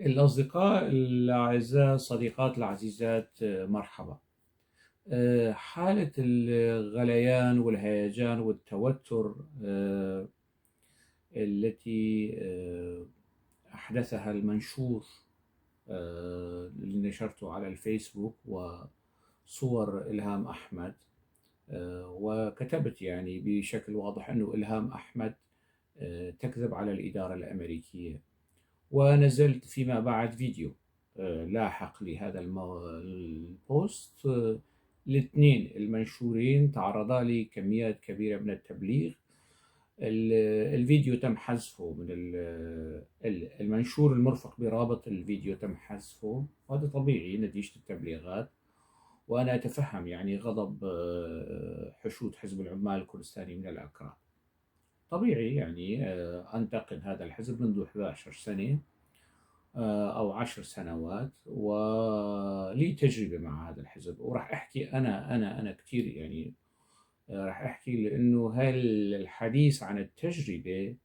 الأصدقاء الأعزاء، الصديقات العزيزات، مرحبا. حالة الغليان والهيجان والتوتر التي أحدثها المنشور اللي نشرته على الفيسبوك وصور إلهام أحمد، وكتبت يعني بشكل واضح أنه إلهام أحمد تكذب على الإدارة الأمريكية، ونزلت فيما بعد فيديو لاحق لهذا البوست. الاثنين المنشورين تعرضا لكميات كبيرة من التبليغ. الفيديو تم حذفه من المنشور المرفق برابط الفيديو، تم حذفه، وهذا طبيعي نتيجة التبليغات. وأنا أتفهم يعني غضب حشود حزب العمال الكردستاني من الأكراد. طبيعي يعني أنتقد هذا الحزب منذ 11 سنة أو 10 سنوات، ولي تجربة مع هذا الحزب، وراح أحكي أنا كثير يعني راح أحكي، لأنه الحديث عن التجربة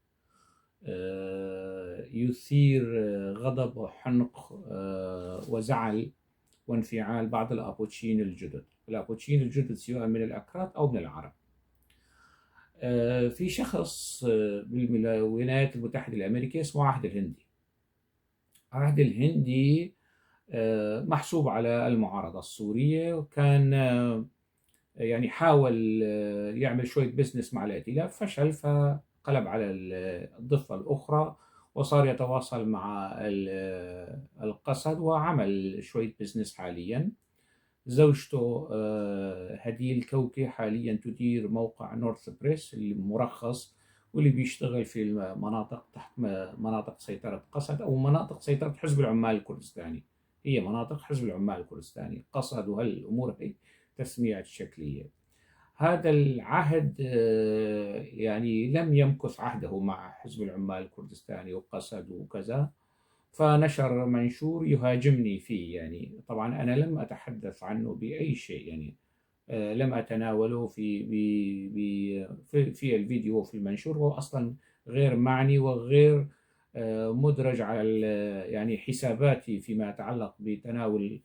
يثير غضب وحنق وزعل وانفعال بعض الأبوتشيين الجدد سواء من الأكراد أو من العرب. في شخص بالولايات المتحدة الأمريكية اسمه عهد الهندي. عهد الهندي محسوب على المعارضة السورية، وكان يعني حاول يعمل شوية بزنس مع الائتلاف، فشل، فقلب على الضفة الأخرى وصار يتواصل مع القسد وعمل شوية بزنس حاليا. زوجته هديل كوكي حاليا تدير موقع نورث بريس المرخص، واللي بيشتغل في المناطق تحت مناطق سيطرة قسد أو مناطق سيطرة حزب العمال الكردستاني. هي مناطق حزب العمال الكردستاني، قسد وهالأمور هي تسميات شكلية. هذا العهد يعني لم يمكث عهده مع حزب العمال الكردستاني وقسد وكذا، فنشر منشور يهاجمني فيه. يعني طبعا أنا لم أتحدث عنه بأي شيء، يعني لم أتناوله في الفيديو وفي المنشور. هو أصلا غير معني وغير مدرج على يعني حساباتي فيما يتعلق بتناول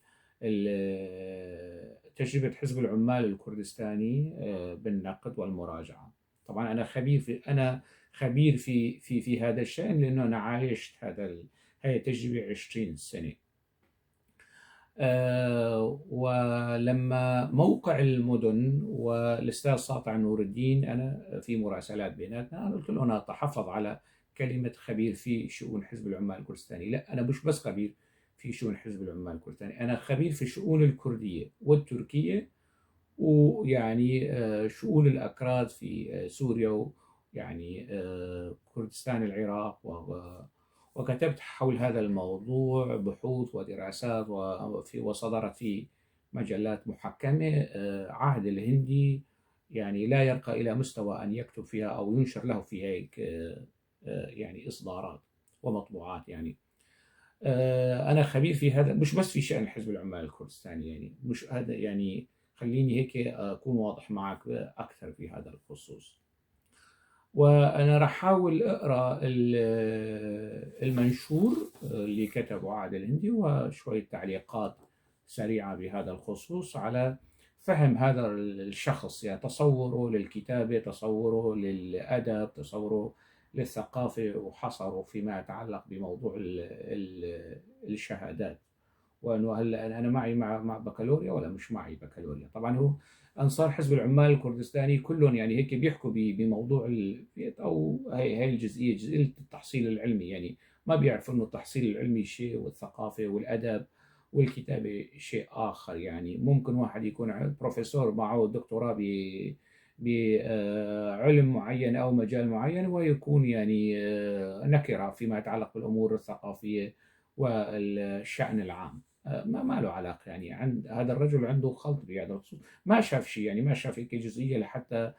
تجربة حزب العمال الكردستاني بالنقد والمراجعة. طبعا أنا خبير في هذا الشأن، لأنه أنا عايشت هاي تجربة 20 سنة. ولما موقع المدن والأستاذ ساطع نور الدين، أنا في مراسلات بيناتنا، أنا قلت له أنا أتحفظ على كلمة خبير في شؤون حزب العمال الكردستاني. لا، أنا مش بس خبير في شؤون حزب العمال الكردستاني، أنا خبير في الشؤون الكردية والتركية، ويعني شؤون الأكراد في سوريا، ويعني كردستان العراق، وكتبت حول هذا الموضوع بحوث ودراسات وصدرت في مجلات محكمة. عهد الهندي يعني لا يرقى إلى مستوى أن يكتب فيها أو ينشر له في هيك يعني إصدارات ومطبوعات. يعني أنا خبير في هذا، مش بس في شأن حزب العمال الكردستاني، يعني مش هذا، يعني خليني هيك أكون واضح معك أكثر في هذا الخصوص. وأنا راح أحاول أقرأ المنشور اللي كتبه عادل الهندي، وشوية تعليقات سريعة بهذا الخصوص على فهم هذا الشخص، يعني تصوره للكتابة، تصوره للأدب، تصوره للثقافة، وحصره فيما يتعلق بموضوع الشهادات، وأنه هل أنا معي مع بكالوريا ولا مش معي بكالوريا. طبعا هو أنصار حزب العمال الكردستاني كلهم يعني هيك بيحكوا بموضوع أو هي الجزئية، جزئية التحصيل العلمي. يعني ما بيعرفوا أنه التحصيل العلمي شيء، والثقافة والأدب والكتابة شيء آخر. يعني ممكن واحد يكون بروفيسور معه دكتوراه بعلم معين أو مجال معين، ويكون يعني نكرة فيما يتعلق بالأمور الثقافية والشأن العام. ما له علاقة. يعني عند هذا الرجل عنده خلط بهذا الخصوص، ما شاف شيء، يعني ما شاف هيك جزئية لحتى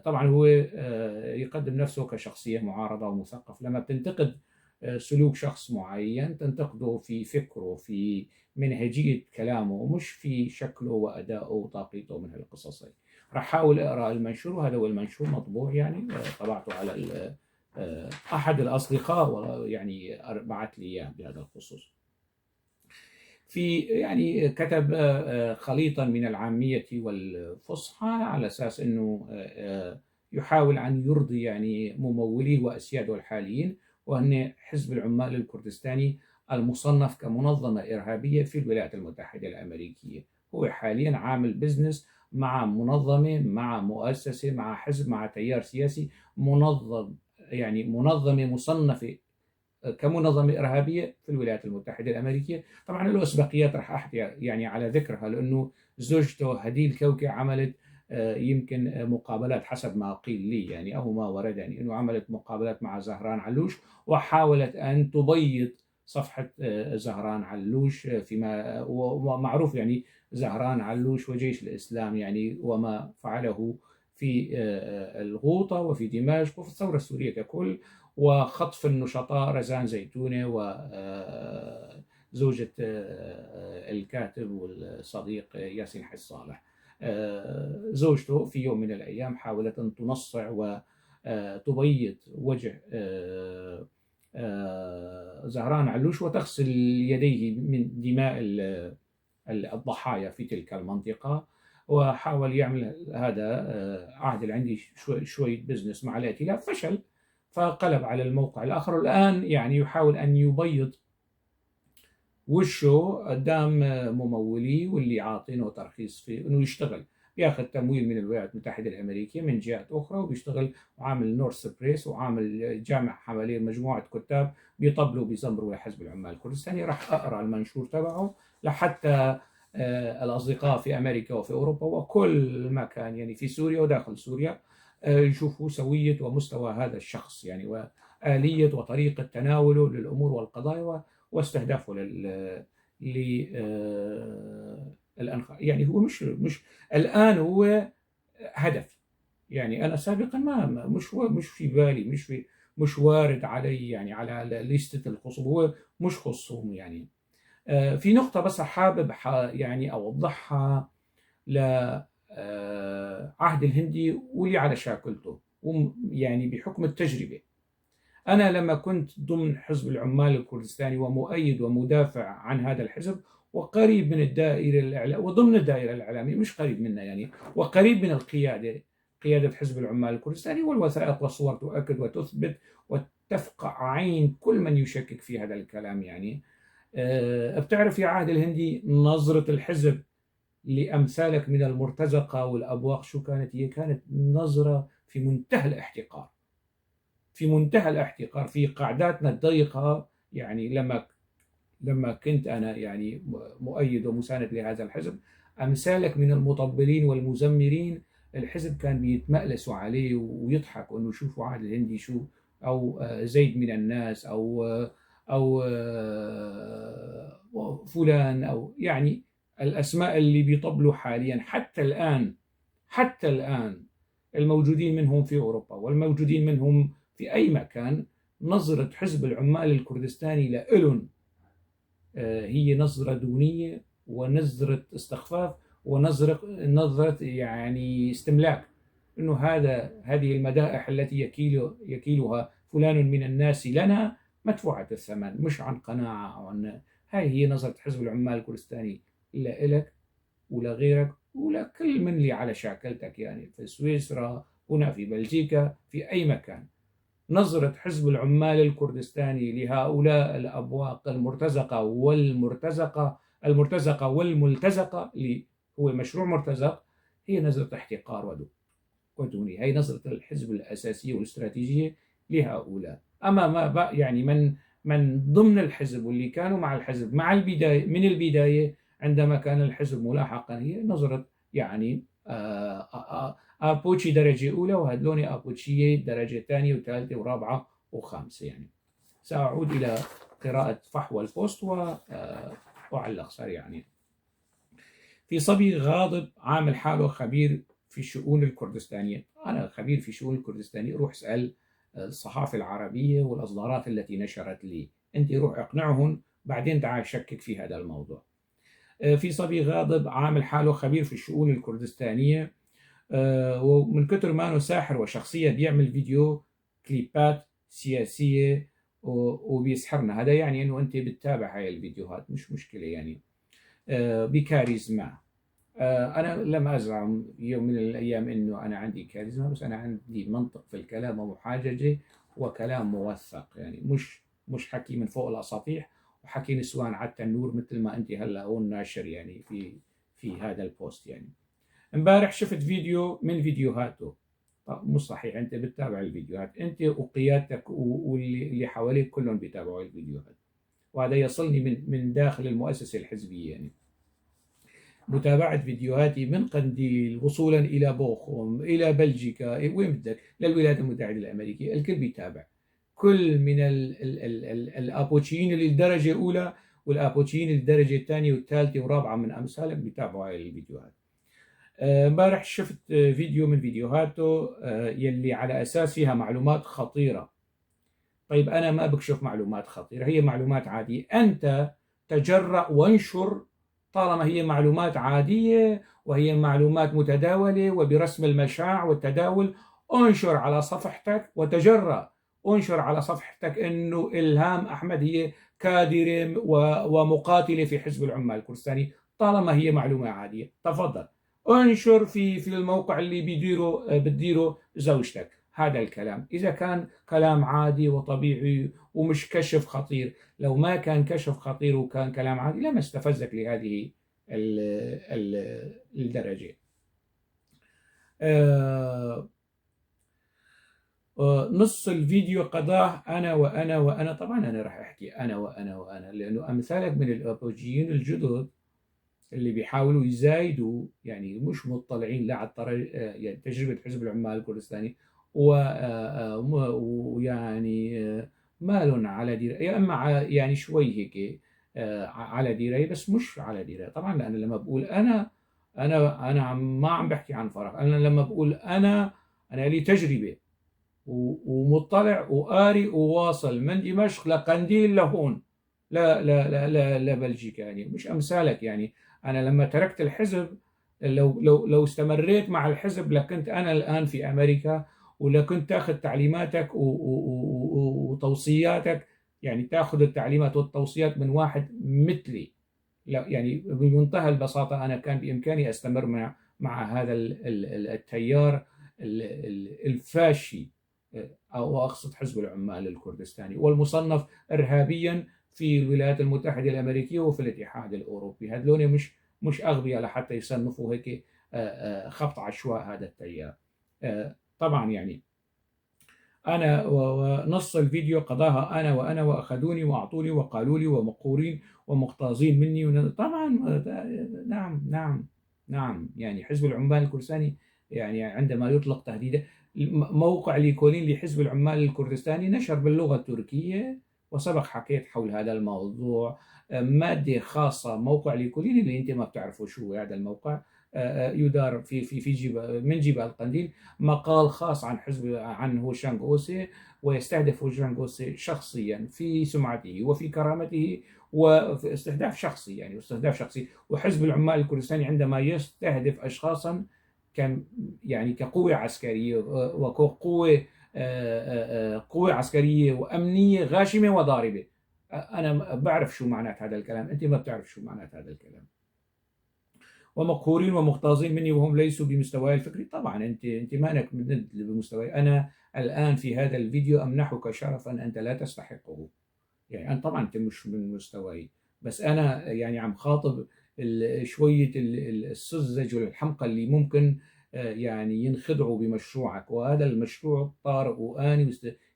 طبعا هو يقدم نفسه كشخصية معارضة ومثقف. لما بتنتقد سلوك شخص معين، تنتقده في فكره، في منهجية كلامه، ومش في شكله وأدائه وطاقته من هالقصص. راح أحاول أقرأ المنشور، وهذا هو المنشور مطبوع، يعني طبعته على أحد الأصدقاء يعني بعث لي إياه بهذا الخصوص. يعني كتب خليطا من العامية والفصحى على أساس أنه يحاول أن يرضي يعني مموليه وأسياده الحاليين، وأن حزب العمال الكردستاني المصنف كمنظمة إرهابية في الولايات المتحدة الأمريكية. هو حاليا عامل بزنس مع منظمة، مع مؤسسة، مع حزب، مع تيار سياسي منظم، يعني منظمة مصنفة كمنظمة إرهابية في الولايات المتحدة الأمريكية. طبعا له أسبقيات رح أحكي يعني على ذكرها، لأنه زوجته هديل كوكي عملت يمكن مقابلات حسب ما قيل لي يعني أو ما وردني، أنه عملت مقابلات مع زهران علوش وحاولت أن تبيض صفحة زهران علوش فيما ومعروف يعني زهران علوش وجيش الإسلام يعني وما فعله في الغوطة وفي دمشق وفي الثورة السورية ككل، وخطف النشطاء رزان زيتونة وزوجة الكاتب والصديق ياسين حج صالح. زوجته في يوم من الأيام حاولت أن تنصع وتبيض وجه زهران علوش وتغسل يديه من دماء الضحايا في تلك المنطقة، وحاول يعمل هذا عهد عندي شوية بزنس مع الائتلاف، فشل، فقلب على الموقع الآخر. الآن يعني يحاول أن يبيض وشه قدام مموليه واللي عاطينه ترخيص في أنه يشتغل، بياخذ تمويل من الولايات المتحدة الأمريكية من جهات أخرى، وبيشتغل وعامل نورث بريس وعامل جامع حوالين مجموعة كتاب بيطبلوا بيزمروا لحزب العمال الكردستاني. راح أقرأ المنشور تبعه لحتى الأصدقاء في أمريكا وفي أوروبا وكل مكان يعني في سوريا وداخل سوريا يشوفوا سوية ومستوى هذا الشخص يعني وآلية وطريقة تناوله للأمور والقضايا واستهدافه يعني هو مش الآن هو هدف. يعني أنا سابقا ما مش في بالي، مش وارد علي يعني على لستة الخصوم، هو مش خصوم يعني. في نقطة بس حابب يعني أوضحها لعهد الهندي واللي على شاكلته يعني بحكم التجربة. أنا لما كنت ضمن حزب العمال الكردستاني ومؤيد ومدافع عن هذا الحزب وقريب من الدائرة الإعلامية وضمن الدائرة الإعلامية، مش قريب منها يعني، وقريب من قيادة حزب العمال الكردستاني، والوثائق والصور تؤكد وتثبت وتفقع عين كل من يشكك في هذا الكلام يعني. بتعرف يا عهد الهندي نظرة الحزب لأمثالك من المرتزقة والأبواق شو كانت؟ هي كانت نظرة في منتهى الاحتقار، في منتهى الاحتقار في قاعداتنا الضيقة. يعني لما كنت أنا يعني مؤيد ومساند لهذا الحزب، أمثالك من المطبلين والمزمرين الحزب كان بيتمألسوا عليه ويضحكوا أنه شوفوا عهد الهندي شو، أو زيد من الناس، أو فلان، أو يعني الأسماء اللي بيطبلوا حاليا حتى الآن الموجودين منهم في أوروبا والموجودين منهم في أي مكان. نظرة حزب العمال الكردستاني لإلهم هي نظرة دونية ونظرة استخفاف ونظرة يعني استملاك، إنه هذه المدائح التي يكيلها فلان من الناس لنا مدفوعة الثمن، مش عن قناعة أو عن هاي هي نظرة حزب العمال الكردستاني لإلك ولغيرك ولكل من اللي على شاكلتك يعني في سويسرا، هنا في بلجيكا، في أي مكان. نظرة حزب العمال الكردستاني لهؤلاء الأبواق المرتزقة والملتزقة اللي هو مشروع مرتزق هي نظرة احتقار ودونية. هي نظرة الحزب الأساسية والاستراتيجية لهؤلاء. أما ما يعني من ضمن الحزب واللي كانوا مع الحزب من البداية عندما كان الحزب ملاحقا هي نظرة يعني أبوتشي درجة أولى وهدلوني أبوتشية درجة ثانية وثالثة ورابعة وخامسة يعني. سأعود إلى قراءة فحوى البوست وأعلق سريعا يعني. في صبي غاضب عامل حاله خبير في الشؤون الكردستانية. أنا خبير في الشؤون الكردستانية، روح اسأل الصحافة العربية والأصدارات التي نشرت لي، أنت روح اقنعهم بعدين تعال شكك في هذا الموضوع. في صبي غاضب عامل حاله خبير في الشؤون الكردستانية، ومن كتر ما انه ساحر وشخصية بيعمل فيديو كليبات سياسية وبيسحرنا. هذا يعني أنه أنت بتتابع هاي الفيديوهات، مش مشكلة يعني. بكاريزما. أنا لم أزعم يوم من الأيام أنه أنا عندي كاريزما، بس أنا عندي منطق في الكلام ومحاججة وكلام موثق، يعني مش حكي من فوق الأساطيح وحكي نسوان على التنور مثل ما أنت هلا هون ناشر يعني في هذا البوست. يعني امبارح شفت فيديو من فيديوهاته. طب مش صحيح، أنت بتتابع الفيديوهات، أنت وقيادتك واللي حواليك كلهم بيتابعوا الفيديوهات، وهذا يصلني من داخل المؤسسة الحزبية. يعني متابعة فيديوهاتي من قنديل وصولا إلى بوخم إلى بلجيكا، وين بدك، للولايات المتحدة الأمريكية، الكل بيتابع. كل من الأبوتشيين للدرجة الأولى والأبوتشيين للدرجة الثانية والثالثة والرابعة من أمثالك بيتابعوا هاي الفيديوهات. امبارح شفت فيديو من فيديوهاته يلي على أساس فيها معلومات خطيرة. طيب أنا ما بكشف معلومات خطيرة، هي معلومات عادية، أنت تجرأ وانشر طالما هي معلومات عادية وهي معلومات متداولة وبرسم المشاع والتداول. انشر على صفحتك وتجرأ، انشر على صفحتك أنه إلهام أحمد هي كادرة ومقاتلة في حزب العمال الكردستاني، طالما هي معلومة عادية تفضل انشر في الموقع اللي بتديره زوجتك هذا الكلام، إذا كان كلام عادي وطبيعي ومش كشف خطير. لو ما كان كشف خطير وكان كلام عادي لما استفزك لهذه الدرجة. نص الفيديو قضاه أنا وأنا وأنا. طبعا أنا راح أحكي أنا وأنا وأنا لأنه أمثالك من الأبوجيين الجدد اللي بيحاولوا يزايدوا، يعني مش مطلعين لا على يعني تجربة حزب العمال الكردستاني ويعني ما لهم على دراية، يا اما يعني شوي هيك على دراية بس مش على دراية. طبعا لأن لما بقول أنا ما عم بحكي عن فراغ. أنا لما بقول أنا لي تجربة ومطلع وقاري وواصل من دمشق لقنديل لهون لا بلجيكا، يعني مش أمثالك. يعني أنا لما تركت الحزب، لو استمريت مع الحزب لكنت أنا الآن في أمريكا، ولكنت تأخذ تعليماتك وتوصياتك، يعني تأخذ التعليمات والتوصيات من واحد مثلي. لا يعني بمنتهى البساطة أنا كان بإمكاني أستمر مع هذا التيار الفاشي، أو أقصد حزب العمال الكردستاني والمصنف إرهابيا في الولايات المتحدة الأمريكية وفي الاتحاد الأوروبي. هذول مش أغبياء لحتى يصنفوا هيك خبط عشواء هذا التيار. طبعا يعني أنا ونص الفيديو قضاها أنا وأنا وأخذوني وأعطوني وقالوا لي ومقهورين ومغتاظين مني. طبعا نعم نعم نعم. يعني حزب العمال الكردستاني يعني عندما يطلق تهديده، موقع ليكولين لحزب العمال الكردستاني نشر باللغة التركية، وسبق حكيت حول هذا الموضوع. مادة خاصة موقع ليكولين اللي أنت ما بتعرفوا شو هذا الموقع، يدار في من جبال القنديل، مقال خاص عن هوشانغ أوسي، ويستهدف هوشانغ أوسي شخصيا في سمعته وفي كرامته وفي استهداف شخصي، يعني استهداف شخصي. وحزب العمال الكردستاني عندما يستهدف أشخاصا يعني كقوة عسكرية وكقوة قوة عسكرية وأمنية غاشمة وضاربة، أنا بعرف شو معنات هذا الكلام، أنت ما بتعرف شو معنات هذا الكلام. ومقهورين ومغتاظين مني وهم ليسوا بمستواي الفكري. طبعا انت مانك بمستواي. انا الان في هذا الفيديو امنحك شرفا انت لا تستحقه. يعني أنا طبعا انت مش من مستواي، بس انا يعني عم خاطب شويه السذج والحمقى اللي ممكن يعني ينخدعوا بمشروعك، وهذا المشروع طارئ وآني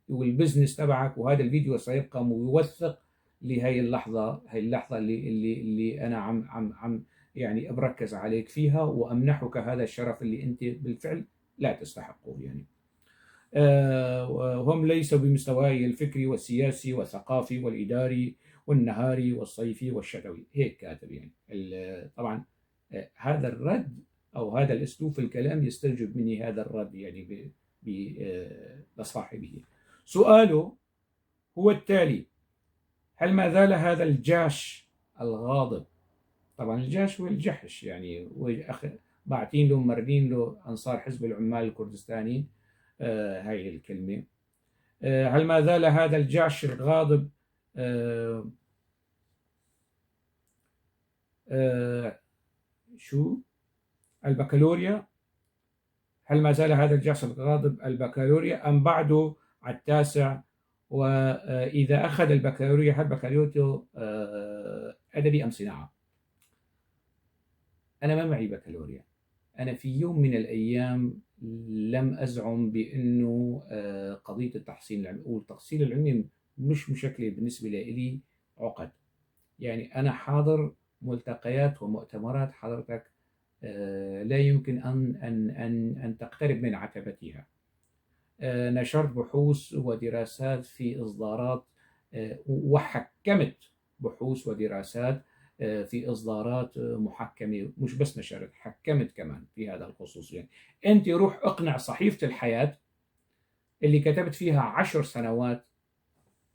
والبزنس تبعك، وهذا الفيديو سيبقى موثق لهي اللحظه، هي اللحظه اللي انا عم يعني بركز عليك فيها وأمنحك هذا الشرف اللي أنت بالفعل لا تستحقه. يعني هم ليسوا بمستواي الفكري والسياسي والثقافي والإداري والنهاري والصيفي والشتوي، هيك كاتب. يعني طبعا هذا الرد أو هذا الأسلوب في الكلام يستوجب مني هذا الرد يعني لصاحبه. سؤاله هو التالي: هل ما زال هذا الجاش الغاضب، طبعا الجاش والجحش يعني باعتين له مرنين له أنصار حزب العمال الكردستاني هاي الكلمة، هل ما زال هذا الجعش الغاضب شو البكالوريا؟ هل ما زال هذا الجعش الغاضب البكالوريا أم بعده على التاسع؟ وإذا أخذ البكالوريا هل بكالوريته أدبي أم صناعة؟ أنا ما معي بكالوريا. أنا في يوم من الأيام لم أزعم بأنه قضية التحصيل العلمي والتحصيل العلمي مش مشكلة بالنسبة لي عقد. يعني أنا حاضر ملتقيات ومؤتمرات حضرتك لا يمكن أن تقترب من عتبتها. نشرت بحوث ودراسات في إصدارات وحكمت بحوث ودراسات في إصدارات محكمة، مش بس نشرت، حكمت كمان في هذا الخصوص. يعني أنت روح اقنع صحيفة الحياة اللي كتبت فيها 10 سنوات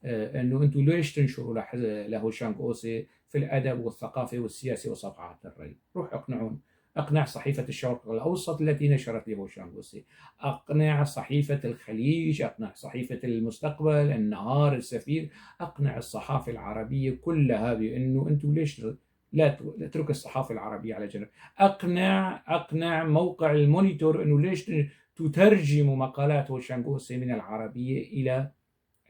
انه انتم ليش تنشروا لهوشانغ اوسي في الادب والثقافه والسياسه وصفحات الري. روح اقنعون. اقنع صحيفه الشرق الاوسط التي نشرت لهوشانغ اوسي، اقنع صحيفه الخليج، اقنع صحيفه المستقبل، النهار، السفير، اقنع الصحافه العربيه كلها بانه انتم ليش لا تترك الصحافه العربيه على جنب. اقنع موقع المونيتور انه ليش تترجم مقالات هوشانغ اوسي من العربيه الى.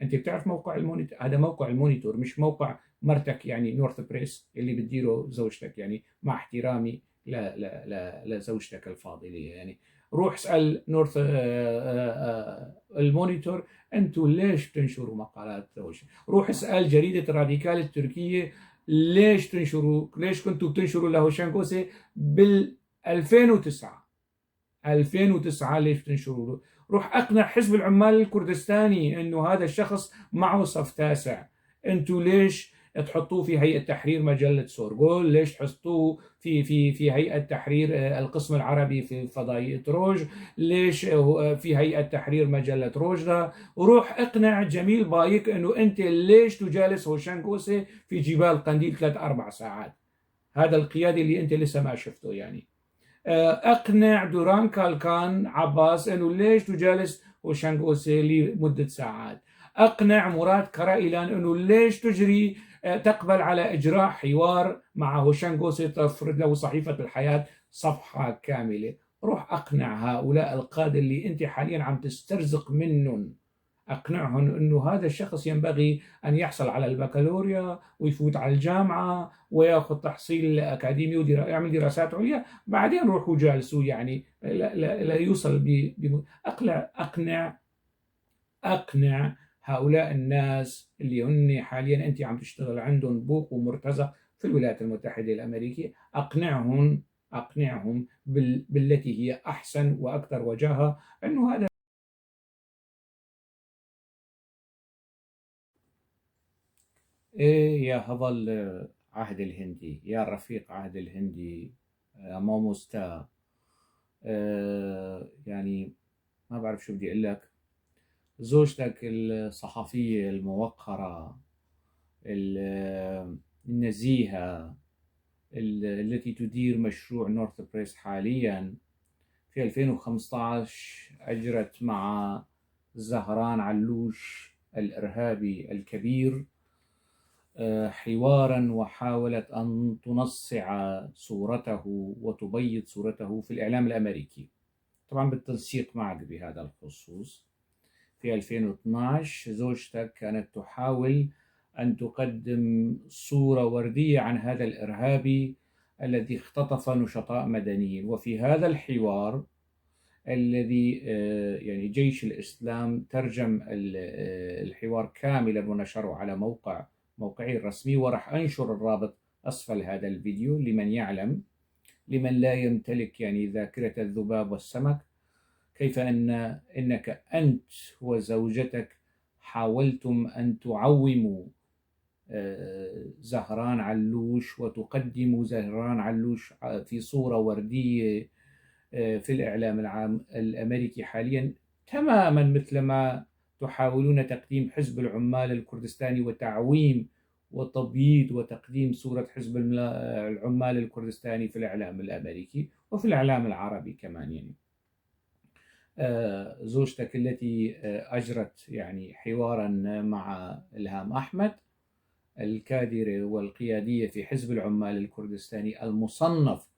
انت بتعرف موقع المونيتور؟ هذا موقع المونيتور مش موقع مرتك يعني نورث بريس اللي بتديره زوجتك. يعني مع احترامي لزوجتك الفاضله يعني. روح اسال نورث المونيتور انتم ليش بتنشروا مقالات زوجتك. روح اسال جريده راديكال التركيه ليش كنتوا بتنشروا لهوشانكوسي بال 2009. 2009 ليش بتنشروا له؟ روح اقنع حزب العمال الكردستاني انه هذا الشخص معه صف تاسع. انتوا ليش تحطوه في هيئه تحرير مجله سورغول؟ ليش تحطوه في هيئه تحرير القسم العربي في فضائيه روج؟ ليش في هيئه تحرير مجله روجدا؟ وروح اقنع جميل بايك انه انت ليش تجالس هوشان كوسي في جبال قنديل 3 4 ساعات. هذا القيادي اللي انت لسه ما شفته يعني. اقنع دوران كالكان عباس انه ليش تجالس وشانغوسي لمده ساعات. اقنع مراد كرايلان انه ليش تجري تقبل على اجراء حوار مع هوشانغوسي تفرض له صحيفه الحياه صفحه كامله. روح اقنع هؤلاء القاده اللي انت حاليا عم تسترزق منهم. أقنعهم أنه هذا الشخص ينبغي أن يحصل على البكالوريا ويفوت على الجامعة ويأخذ تحصيل أكاديمي ويعمل دراسات عليا، بعدين روحوا جالسوا يعني لا يوصل أقنع هؤلاء الناس اللي هن حاليا أنت عم تشتغل عندهم بوق ومرتزق في الولايات المتحدة الأمريكية. أقنعهم بالتي هي أحسن وأكثر وجاهة أنه هذا. إيه يا هذا عهد الهندي، يا رفيق عهد الهندي، موموستا. يعني ما بعرف شو بدي أقول لك. زوجتك الصحفية الموقرة النزيهة التي تدير مشروع نورث بريس حاليا، في 2015 أجرت مع زهران علوش الإرهابي الكبير حوارا، وحاولت أن تنصع صورته وتبيض صورته في الإعلام الأمريكي، طبعا بالتنسيق معك بهذا الخصوص. في 2012 زوجتك كانت تحاول أن تقدم صورة وردية عن هذا الإرهابي الذي اختطف نشطاء مدنيين. وفي هذا الحوار الذي يعني جيش الإسلام ترجم الحوار كاملا ونشره على موقعي الرسمي، وراح أنشر الرابط أسفل هذا الفيديو لمن يعلم، لمن لا يمتلك يعني ذاكرة الذباب والسمك، كيف إنك أنت وزوجتك حاولتم أن تعوموا زهران علوش وتقدموا زهران علوش في صورة وردية في الإعلام العام الأمريكي حاليا، تماما مثل ما تحاولون تقديم حزب العمال الكردستاني وتعويم وتبييض وتقديم صورة حزب العمال الكردستاني في الإعلام الأمريكي وفي الإعلام العربي كمان يعني. زوجتك التي أجرت يعني حوارا مع إلهام أحمد، الكادرة والقيادية في حزب العمال الكردستاني المصنف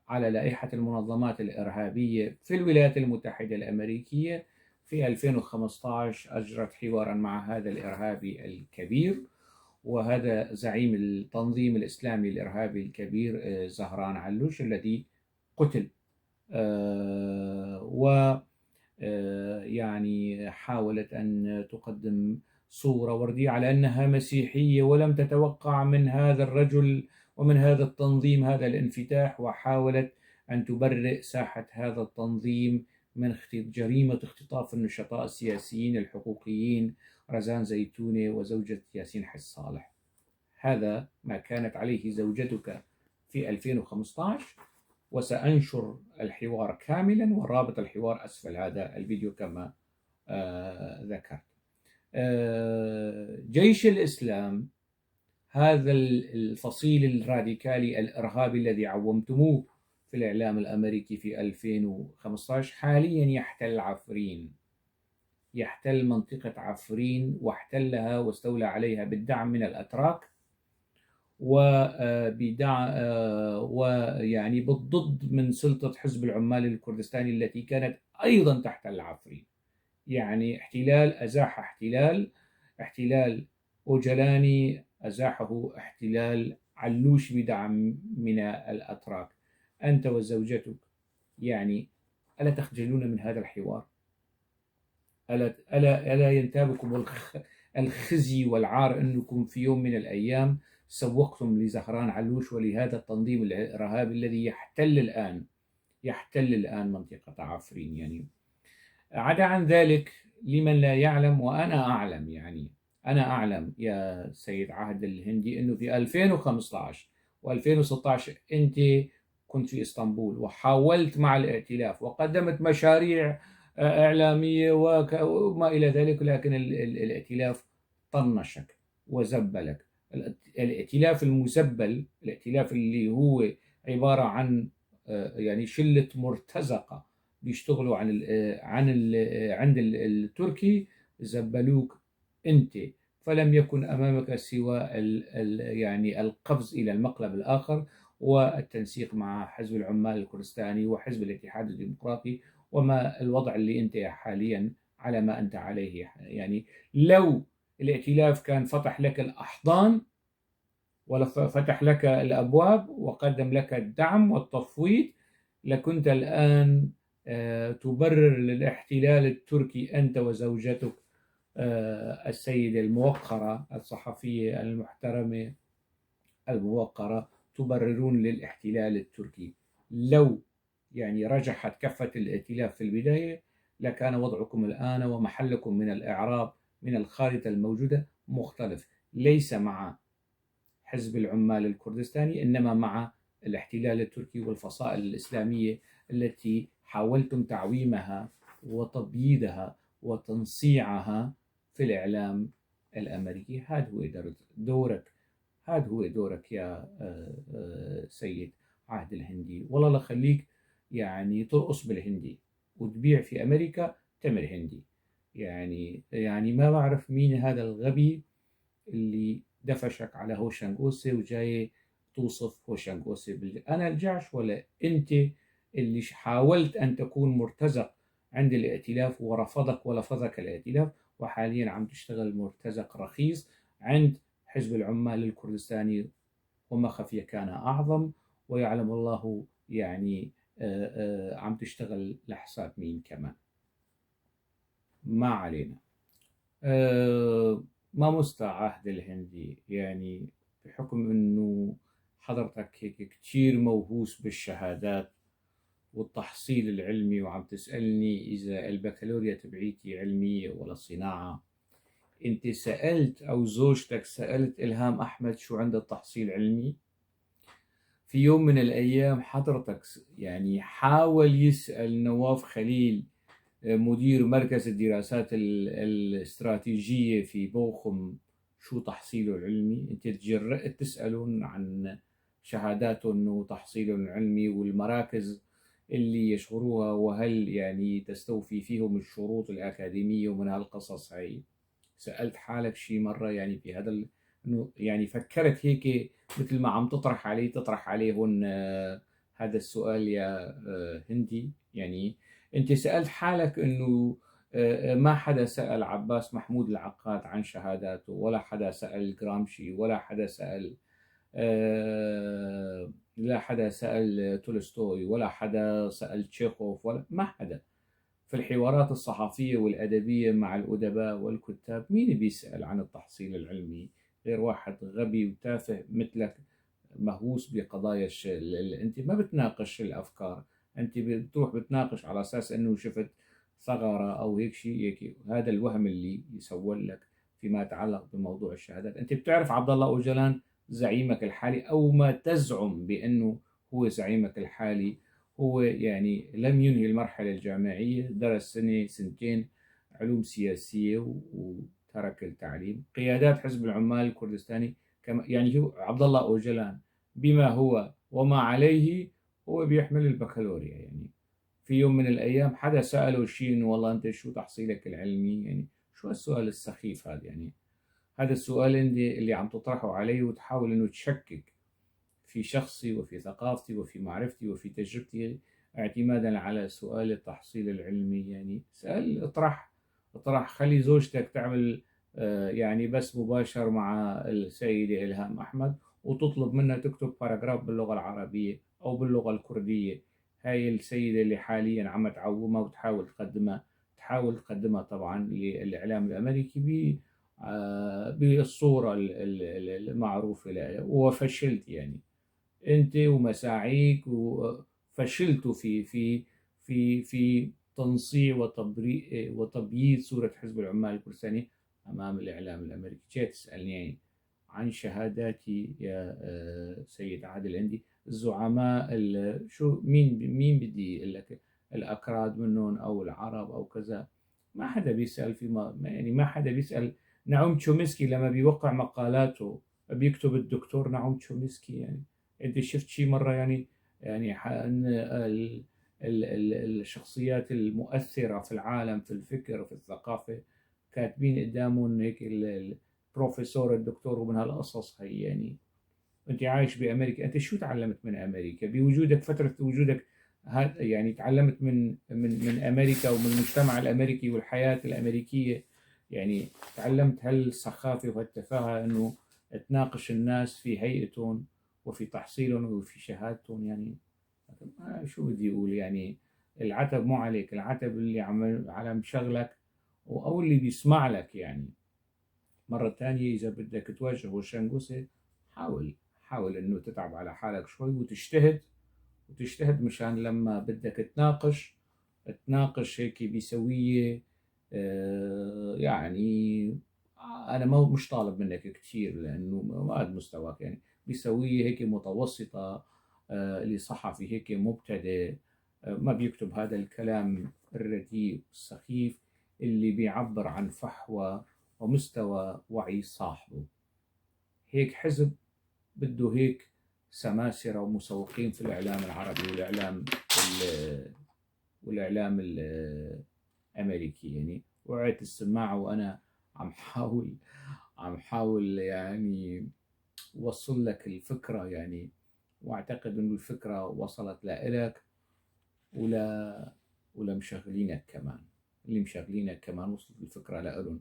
على لائحة المنظمات الإرهابية في الولايات المتحدة الأمريكية، في 2015 أجرت حوارا مع هذا الإرهابي الكبير، وهذا زعيم التنظيم الإسلامي الإرهابي الكبير زهران علوش الذي قتل. و يعني حاولت أن تقدم صورة وردية على أنها مسيحية، ولم تتوقع من هذا الرجل ومن هذا التنظيم هذا الانفتاح، وحاولت أن تبرئ ساحة هذا التنظيم من جريمة اختطاف النشطاء السياسيين الحقوقيين رزان زيتونة وزوجة ياسين حس صالح. هذا ما كانت عليه زوجتك في 2015، وسأنشر الحوار كاملا ورابط الحوار أسفل هذا الفيديو كما ذكرت. جيش الإسلام، هذا الفصيل الراديكالي الإرهابي الذي عومتموه في الإعلام الأمريكي في 2015، حاليا يحتل عفرين، يحتل منطقة عفرين، واحتلها واستولى عليها بالدعم من الأتراك، ويعني بالضد من سلطة حزب العمال الكردستاني التي كانت أيضا تحت العفرين. يعني احتلال أزاح احتلال أوجلاني أزاحه احتلال علوش بدعم من الأتراك. أنت وزوجتك يعني ألا تخجلون من هذا الحوار؟ ألا ينتابكم الخزي والعار أنكم في يوم من الأيام سوقتم لزهران علوش ولهذا التنظيم الإرهابي الذي يحتل الآن منطقة عفرين؟ يعني عدا عن ذلك، لمن لا يعلم وأنا أعلم، يعني أنا أعلم يا سيد عهد الهندي أنه في 2015 و2016 أنت كنت في إسطنبول وحاولت مع الائتلاف وقدمت مشاريع إعلامية وما إلى ذلك، لكن الائتلاف طنشك وزبلك. الائتلاف المزبل، الائتلاف اللي هو عبارة عن يعني شلة مرتزقة بيشتغلوا عند التركي، زبلوك أنت. فلم يكن أمامك سوى يعني القفز إلى المقلب الآخر والتنسيق مع حزب العمال الكردستاني وحزب الاتحاد الديمقراطي، وما الوضع اللي أنت حاليا على ما أنت عليه. يعني لو الائتلاف كان فتح لك الأحضان وفتح لك الأبواب وقدم لك الدعم والتفويض، لكنت الآن تبرر للاحتلال التركي أنت وزوجتك السيدة الموقرة الصحفية المحترمة الموقرة، تبررون للاحتلال التركي. لو يعني رجحت كفة الائتلاف في البداية لكان وضعكم الآن ومحلكم من الإعراب من الخارطة الموجودة مختلف، ليس مع حزب العمال الكردستاني إنما مع الاحتلال التركي والفصائل الإسلامية التي حاولتم تعويمها وتبييضها وتنصيعها في الإعلام الأمريكي. هذا هو دورك، هذا هو دورك يا سيد عهد الهندي. والله لا خليك يعني ترقص بالهندي وتبيع في أمريكا تمر هندي. يعني ما بعرف مين هذا الغبي اللي دفشك على هوشنغ أوسي وجاي توصف هوشنغ أوسي أنا الجعش ولا أنت اللي حاولت أن تكون مرتزق عند الائتلاف ورفضك ولفظك الائتلاف، وحاليا عم تشتغل مرتزق رخيص عند حزب العمال الكردستاني، وما خفي كان أعظم، ويعلم الله يعني عم تشتغل لحساب مين كمان. ما علينا. ما مستعهد الهندي يعني بحكم أنه حضرتك هيك كتير موهوس بالشهادات والتحصيل العلمي، وعم تسألني إذا البكالوريا تبعيتي علمية ولا صناعة. أنت سألت أو زوجتك سألت إلهام أحمد شو عنده تحصيل علمي؟ في يوم من الأيام حضرتك يعني حاول يسأل نواف خليل مدير مركز الدراسات الاستراتيجية في بوخم شو تحصيله العلمي؟ أنت تجرأت تسألون عن شهاداته وتحصيله العلمي والمراكز اللي يشغلوها، وهل يعني تستوفي فيهم الشروط الأكاديمية ومن هالقصص هاي؟ سألت حالك شي مرة يعني في هذا إنه يعني فكرت هيك مثل ما عم تطرح عليهم هذا السؤال يا هندي؟ يعني أنت سألت حالك إنه ما حدا سأل عباس محمود العقاد عن شهاداته، ولا حدا سأل جرامشي، ولا حدا سأل لا حدا سأل تولستوي، ولا حدا سأل تشيخوف، ولا ما حدا. في الحوارات الصحفية والأدبية مع الأدباء والكتاب مين بيسأل عن التحصيل العلمي غير واحد غبي وتافه مثلك، مهووس بقضايا أنت ما بتناقش الأفكار، أنت بتروح بتناقش على أساس أنه شفت ثغرة أو هيك شيء هيك. هذا الوهم اللي يسول لك فيما يتعلق بموضوع الشهادات. أنت بتعرف عبد الله أوجلان زعيمك الحالي، أو ما تزعم بأنه هو زعيمك الحالي، هو يعني لم ينهي المرحلة الجامعية، درس سنة سنتين علوم سياسية وترك التعليم. قيادات حزب العمال الكردستاني كما يعني هو عبد الله أوجلان بما هو وما عليه هو بيحمل البكالوريا. يعني في يوم من الأيام حدا سأله شيء إنه والله أنت شو تحصيلك العلمي؟ يعني شو السؤال السخيف هذا؟ يعني هذا السؤال اللي عم تطرحه علي وتحاول إنه تشكك في شخصي وفي ثقافتي وفي معرفتي وفي تجربتي اعتمادا على سؤال التحصيل العلمي. يعني سأل، اطرح خلي زوجتك تعمل يعني بس مباشر مع السيدة إلهام أحمد وتطلب منها تكتب باراجراف باللغة العربية أو باللغة الكردية. هاي السيدة اللي حاليا عم تعومها وتحاول تقدمها طبعا للإعلام الأمريكي بالصورة المعروفة لها، وفشلت. يعني انت ومساعيك وفشلتوا في تنصيع وتبييض صورة حزب العمال الكردستاني أمام الإعلام الأمريكي. جاي تسألني يعني عن شهاداتي يا سيد عادل هندي؟ الزعماء شو مين بدي يقول لك؟ الأكراد منهم أو العرب أو كذا؟ ما حدا بيسأل يعني ما حدا بيسأل. نعوم تشومسكي لما بيوقع مقالاته بيكتب الدكتور نعوم تشومسكي. يعني انت شفت شي مره يعني الشخصيات المؤثره في العالم في الفكر وفي الثقافه كاتبين قدامهم هيك البروفيسور الدكتور ومن هالقصص هي؟ يعني انت عايش بامريكا، انت شو تعلمت من امريكا بوجودك فتره وجودك؟ يعني تعلمت من امريكا ومن المجتمع الامريكي والحياه الامريكيه. يعني تعلمت هالسخافه وهالتفاهه انه تناقش الناس في هيئتهم وفي تحصيلهم وفي شهادتهم. يعني شو بدي أقول؟ يعني العتب مو عليك، العتب اللي على مشغلك أو اللي بيسمع لك. يعني مرة تانية إذا بدك تواجه الشنقوسة، حاول إنه تتعب على حالك شوي وتجتهد مشان لما بدك تناقش هيك بسوية. يعني أنا مش طالب منك كثير لأنه ما قد مستواك. يعني بسوية هيك متوسطة، لصحفي هيك مبتدئ ما بيكتب هذا الكلام الرديء والسخيف اللي بيعبر عن فحوى ومستوى وعي صاحبه. هيك حزب بده هيك سماسرة ومسوقين في الإعلام العربي والإعلام الأمريكي. يعني وعيت السماعة وأنا عم حاول يعني وصل لك الفكرة. يعني واعتقد انه الفكرة وصلت لإلك ولا مشغلينك كمان. اللي مشغلينك كمان وصلت الفكرة لإلهم.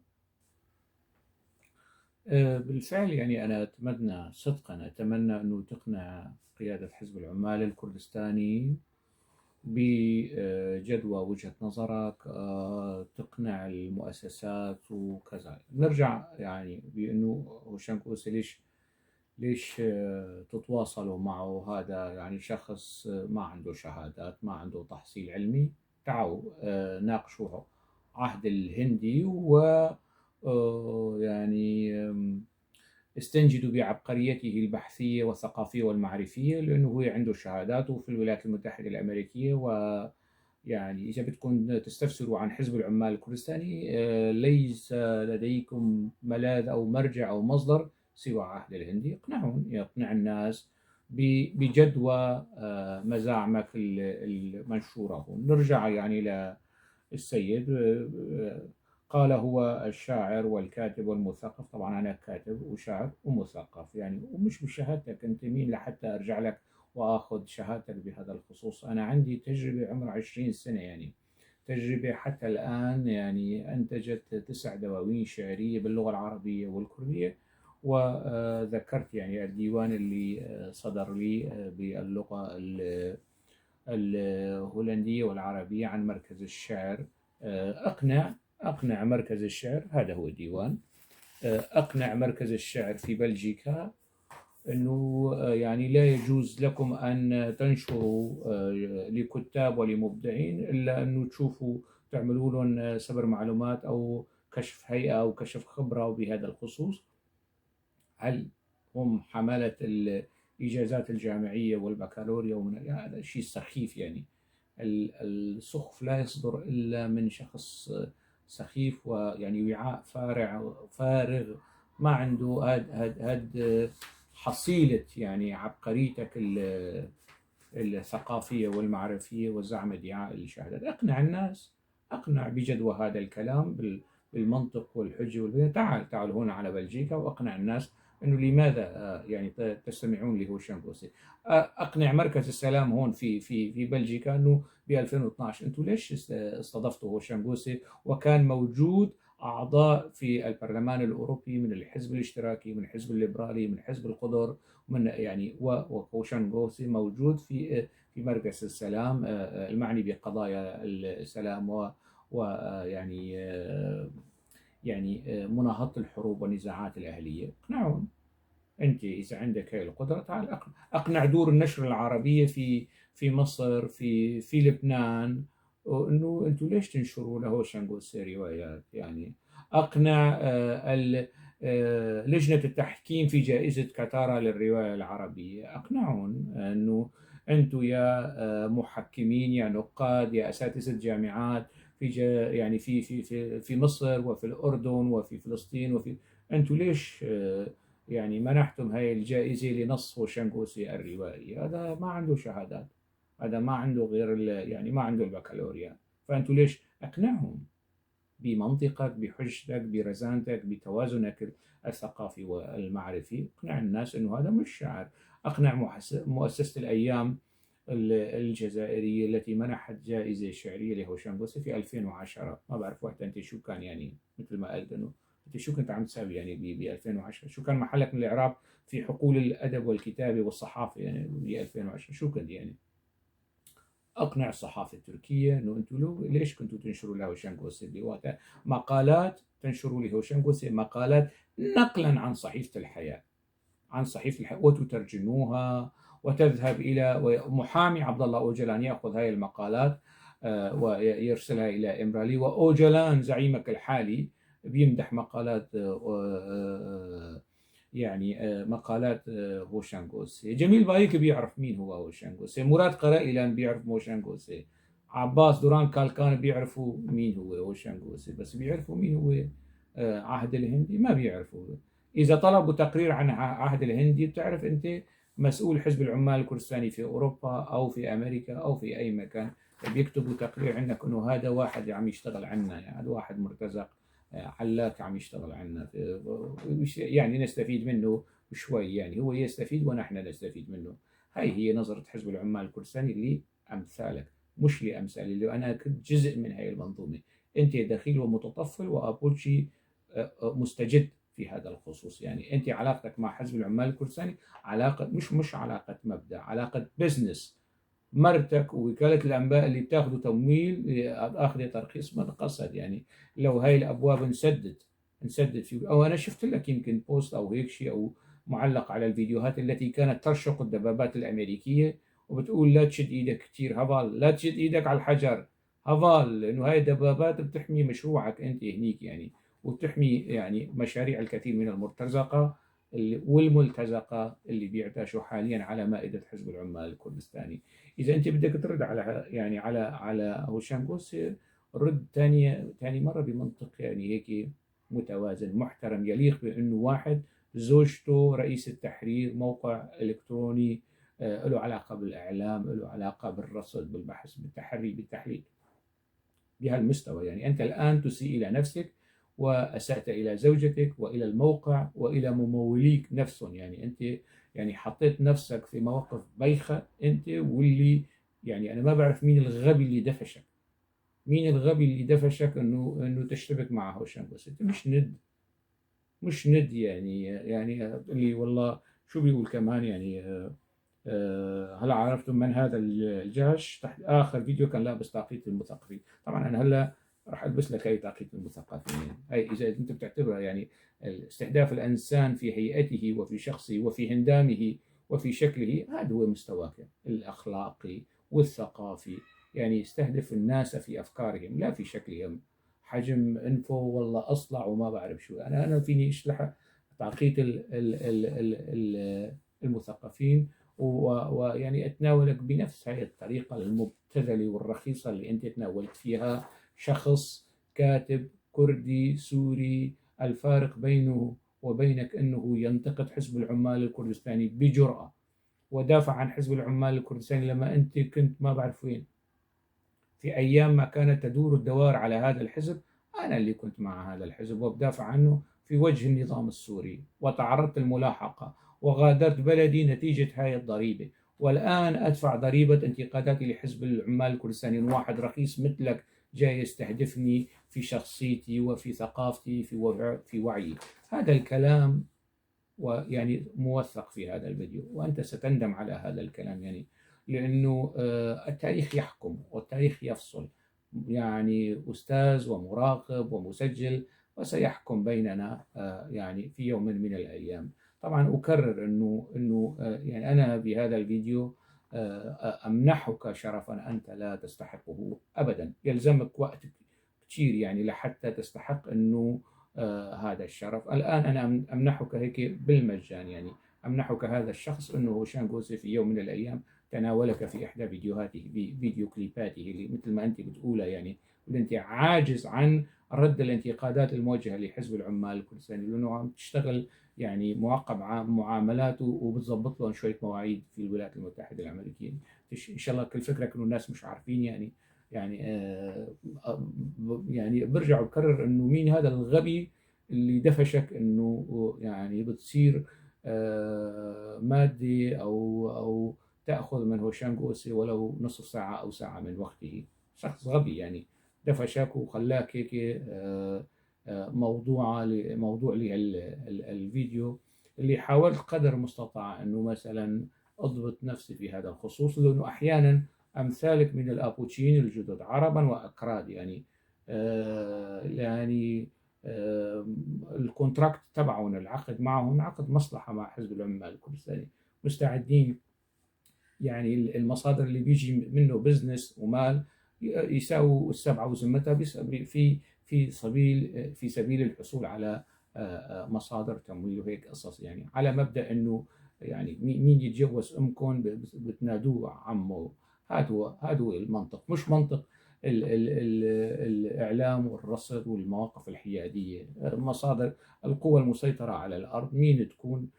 بالفعل يعني أنا أتمنى أنه تقنع قيادة حزب العمال الكردستاني بجدوى وجهة نظرك، تقنع المؤسسات وكذا. نرجع يعني بأنه هوشام كوسي ليش تتواصلوا معه؟ هذا يعني شخص ما عنده شهادات، ما عنده تحصيل علمي. تعالوا ناقشوه عهد الهندي و يعني استنجدوا بعبقريته البحثية والثقافية والمعرفية، لأنه هو عنده شهاداته في الولايات المتحدة الأمريكية. ويعني إذا بدكم تستفسروا عن حزب العمال الكردستاني ليس لديكم ملاذ أو مرجع أو مصدر سوى عهد الهندي. اقنعهم، يقنع الناس بجدوى مزاعمك المنشورة. نرجع يعني للسيد. قال هو الشاعر والكاتب والمثقف. طبعا أنا كاتب وشاعر ومثقف يعني، ومش بشهادتك أنت مين لحتى أرجع لك وأخذ شهادتك بهذا الخصوص. أنا عندي تجربة عمر 20 سنة يعني، تجربة حتى الآن يعني أنتجت 9 دواوين شعرية باللغة العربية والكردية. وذكرت يعني الديوان اللي صدر لي باللغة الهولندية والعربية عن مركز الشعر. أقنع مركز الشعر، هذا هو الديوان. أقنع مركز الشعر في بلجيكا أنه يعني لا يجوز لكم أن تنشروا لكتاب ولمبدعين إلا أنه تشوفوا تعملوا لهم سبر معلومات أو كشف هيئة أو كشف خبرة بهذا الخصوص. هل هم حملة الإجازات الجامعية والبكالوريا يعني هذا شيء سخيف يعني. السخف لا يصدر إلا من شخص سخيف، ويعني وعاء فارغ ما عنده هاد حصيلة يعني عبقريتك الثقافية والمعرفية وزعم ادعاء الشهادات. أقنع الناس، أقنع بجدوى هذا الكلام بالمنطق والحجة والبيان. تعال هنا على بلجيكا وأقنع الناس أنه لماذا يعني تستمعون لهوشام بوسي. أقنع مركز السلام هون في بلجيكا أنه ب 2012 أنتم ليش استضفتوا هوشام بوسي وكان موجود أعضاء في البرلمان الأوروبي من الحزب الاشتراكي، من الحزب الليبرالي، من حزب الخضر، من يعني وهوشام بوسي موجود في مركز السلام المعني بقضايا السلام ويعني يعني مناهضة الحروب والنزاعات الأهلية. اقنعهم. أنت إذا عندك هاي القدرة تعال أقنع دور النشر العربية في مصر، في لبنان، إنه أنتم ليش تنشروا له شنغوسي روايات يعني. أقنع لجنة التحكيم في جائزة كاتارا للرواية العربية. أقنعهم أنه أنتم يا محكمين يا نقاد يا أساتذة جامعات يعني في مصر وفي الأردن وفي فلسطين أنتم ليش يعني منحتم هاي الجائزة لنص هوشنغوسي الروائي؟ هذا ما عنده شهادات، هذا ما عنده غير يعني ما عنده البكالوريا. فأنتوا ليش؟ أقنعهم بمنطقك بحجتك برزانتك بتوازنك الثقافي والمعرفي. اقنع الناس أنه هذا مش شعر. أقنع مؤسسة الأيام الجزائرية التي منحت جائزة شعرية لهوشنغوسي في 2010. ما بعرف وقت أنت شو كان يعني، مثل ما قلت أنه أنت شو كنت عم تسوي يعني ب 2010؟ شو كان محلك من الإعراب في حقول الأدب والكتابة والصحافة يعني ب 2010؟ شو كنت يعني؟ أقنع الصحافة التركية أنه أنتم ليش كنتوا تنشروا لهوشنغوسي بوقتها مقالات، تنشروا لهوشنغوسي مقالات نقلا عن صحيفة الحياة، عن صحيفة الحياة، وتترجموها وتذهب إلى محامي عبد الله أوجلان يأخذ هذه المقالات ويرسلها إلى إمرالي، وأوجلان زعيمك الحالي بيمدح مقالات يعني مقالات هوشنغوسي. جميل بايك بيعرف مين هو هوشنغوسي، مراد قرائلان بيعرف هوشنغوسي، عباس دوران كالكان بيعرفوا مين هو هوشنغوسي، بس بيعرفوا مين هو عهد الهندي؟ ما بيعرفوا. إذا طلبوا تقرير عن عهد الهندي بتعرف أنت مسؤول حزب العمال الكردستاني في أوروبا أو في أمريكا أو في أي مكان بيكتبوا تقرير عندك أنه هذا واحد عم يشتغل عنا، يعني هذا واحد مرتزق حلاك عم يشتغل عنا يعني نستفيد منه شوي، يعني هو يستفيد ونحن نستفيد منه. هاي هي نظرة حزب العمال الكردستاني لأمثالك، مش لأمثالي اللي أنا كنت جزء من هاي المنظومة. أنت دخيل ومتطفل وأبولشي مستجد في هذا الخصوص. يعني أنت علاقتك مع حزب العمال الكردستاني علاقة مش علاقة مبدأ، علاقة بزنس. مرتك ووكالة الأنباء اللي بتاخذوا تمويل أخذ ترخيص متقصد يعني. لو هاي الأبواب نسدد فيه. أو أنا شفت لك يمكن بوست أو هيك شيء أو معلق على الفيديوهات التي كانت ترشق الدبابات الأمريكية وبتقول لا تشد إيدك كثير هبال، لا تشد إيدك على الحجر هبال، لأنه هاي الدبابات بتحمي مشروعك أنت هنيك يعني، وتحمي يعني مشاريع الكثير من المرتزقة والملتزقة اللي بيعتاشوا حاليا على مائدة حزب العمال الكردستاني. إذا أنت بدك ترد على يعني على هوشام بوسي، رد ثاني مرة بمنطق يعني هيك متوازن محترم يليق بأنه واحد زوجته رئيس التحرير موقع إلكتروني له علاقة بالإعلام، له علاقة بالرصد، بالبحث، بالتحري، بالتحليل، بهالمستوى. يعني أنت الآن تسيء إلى نفسك، وأسأت إلى زوجتك وإلى الموقع وإلى مموليك نفسهم. يعني أنت يعني حطيت نفسك في مواقف بايخة أنت واللي، يعني أنا ما بعرف مين الغبي اللي دفشك، مين الغبي اللي دفشك إنه تشتبك معه هوشام. بس أنت مش ند يعني اللي والله شو بيقول كمان يعني هلا عرفتم من هذا الجاش؟ تحت آخر فيديو كان لابس طاقية المثقفين. طبعا أنا هلا راح ألبس لك هي طاقية المثقفين. هي إذا أنت بتعتبرها يعني استهداف الإنسان في هيئته وفي شخصه وفي هندامه وفي شكله، هذا هو مستواك الأخلاقي والثقافي. يعني يستهدف الناس في أفكارهم لا في شكلهم، حجم أنفه والله أصلع وما بعرف شو. أنا فيني أشلح طاقية المثقفين، ويعني اتناولك بنفس هاي الطريقة المبتذلة والرخيصة اللي انت تناولت فيها شخص كاتب كردي سوري، الفارق بينه وبينك انه ينتقد حزب العمال الكردستاني بجرأة، ودافع عن حزب العمال الكردستاني لما انت كنت ما بعرف وين. في ايام ما كانت تدور الدوار على هذا الحزب، انا اللي كنت مع هذا الحزب وبدافع عنه في وجه النظام السوري، وتعرضت للملاحقة وغادرت بلدي نتيجة هاي الضريبة. والآن أدفع ضريبة انتقاداتي لحزب العمال الكردستاني. واحد رخيص مثلك جاي يستهدفني في شخصيتي وفي ثقافتي في وعيي. هذا الكلام ويعني موثق في هذا الفيديو، وأنت ستندم على هذا الكلام. يعني لأنه التاريخ يحكم والتاريخ يفصل، يعني أستاذ ومراقب ومسجل، وسيحكم بيننا يعني في يوم من الأيام. طبعا أكرر أنه يعني أنا بهذا الفيديو أمنحك شرفا أنت لا تستحقه أبدا. يلزمك وقت كثير يعني لحتى تستحق أنه هذا الشرف. الآن أنا أمنحك هيك بالمجان، يعني أمنحك هذا الشخص أنه هوشام جوزي في يوم من الأيام تناولك في إحدى فيديوهاته بفيديو كليباته اللي مثل ما أنت بتقولها، يعني اللي أنت عاجز عن رد الانتقادات الموجهة لحزب العمال الكردستاني، لأنه عم تشتغل يعني معقب معاملات وبتظبط لهم شوية مواعيد في الولايات المتحدة الأمريكية. إن شاء الله كل فكرة إنه الناس مش عارفين يعني برجع بكرر انه مين هذا الغبي اللي دفشك انه يعني بتصير مادي او تاخذ من هوشام جوسي ولو نصف ساعه او ساعه من وقته. شخص غبي يعني دفشك وخلاك هيك موضوع الفيديو اللي حاولت قدر المستطاع انه مثلا اضبط نفسي في هذا الخصوص، لانه احيانا أمثالك من الأبوتشيين الجدد عربا وأكراد يعني الكونتراكت تبعهم، العقد معهم عقد مصلحة مع حزب العمال الكردستاني، مستعدين يعني المصادر اللي بيجي منه بزنس ومال يساووا السبعة وزمتها في سبيل الحصول على مصادر تمويل وهيك قصص. يعني على مبدأ انه يعني مين يتجوز امكم بتنادوه عمه. هذا هو المنطق، مش منطق الإعلام والرصد والمواقف الحيادية. مصادر القوى المسيطرة على الأرض مين تكون،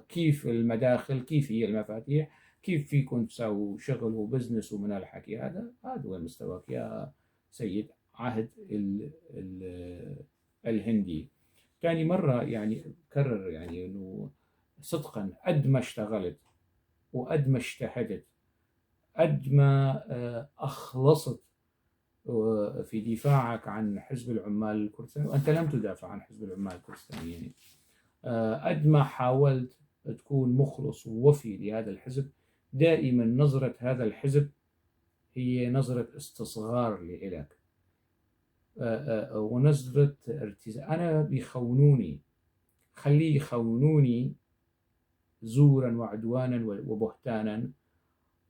كيف المداخل، كيف هي المفاتيح، كيف فيكم تساووا شغل وبزنس ومن الحكي هذا هو مستواك يا سيد عهد الهندي. ثاني مرة يعني كرر يعني أنه صدقا قد ما اشتغلت وقد ما اجتهدت قد ما أخلصت في دفاعك عن حزب العمال الكردستاني، وأنت لم تدافع عن حزب العمال الكردستاني، يعني قد ما حاولت تكون مخلص ووفي لهذا الحزب، دائما نظرة هذا الحزب هي نظرة استصغار لإلك ونظرة ارتزاق. أنا بيخونوني، خليه يخونوني زورا وعدوانا وبهتانا،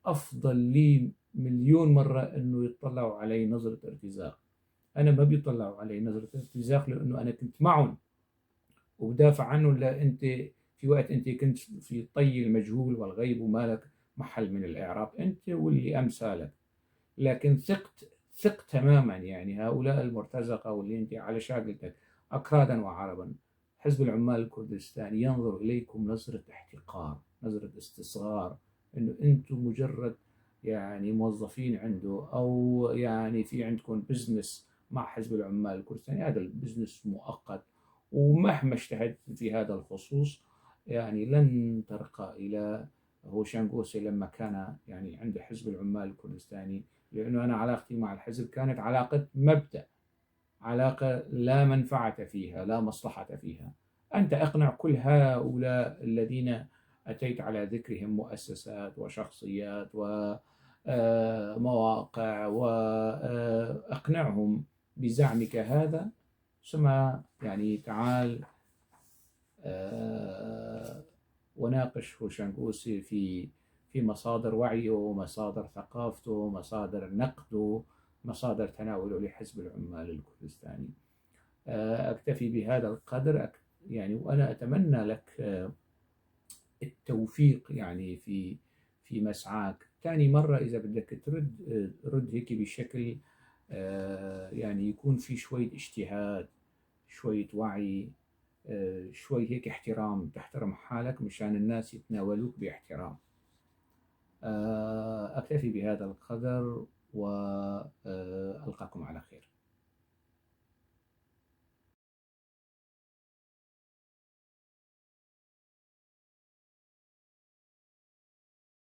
أفضل لي مليون مرة أنه يطلعوا علي نظرة ارتزاق. أنا ما بيطلعوا علي نظرة ارتزاق لأنه أنا كنت معهم وبدافع عنهم. لا أنت في وقت أنت كنت في الطي المجهول والغيب ومالك محل من الإعراب أنت واللي أمثالك. لكن ثق تماما يعني هؤلاء المرتزقة واللي أنت على شاقلتك أكرادا وعربا، حزب العمال الكردستاني ينظر إليكم نظرة احتقار، نظرة استصغار، إنه أنتم مجرد يعني موظفين عنده، أو يعني في عندكم بزنس مع حزب العمال الكردستاني. هذا البزنس مؤقت، ومهما اجتهدت في هذا الخصوص يعني لن ترقى إلى هوشنغ غوسي لما كان يعني عند حزب العمال الكردستاني. لأنه أنا علاقتي مع الحزب كانت علاقة مبدأ، علاقة لا منفعة فيها، لا مصلحة فيها. أنت أقنع كل هؤلاء الذين أتيت على ذكرهم، مؤسسات وشخصيات ومواقع، وأقنعهم بزعمك هذا، ثم يعني تعال آه، وناقش هوشنغوسي في مصادر وعيه ومصادر ثقافته ومصادر نقده، مصادر تناوله لحزب العمال الكردستاني. أكتفي بهذا القدر. يعني وأنا أتمنى لك التوفيق يعني في مسعاك. ثاني مرة إذا بدك ترد، رد هيك بشكل يعني يكون في شوية اجتهاد، شوية وعي، شوي هيك احترام، تحترم حالك مشان الناس يتناولوك باحترام. أكتفي بهذا القدر، وألقاكم على خير.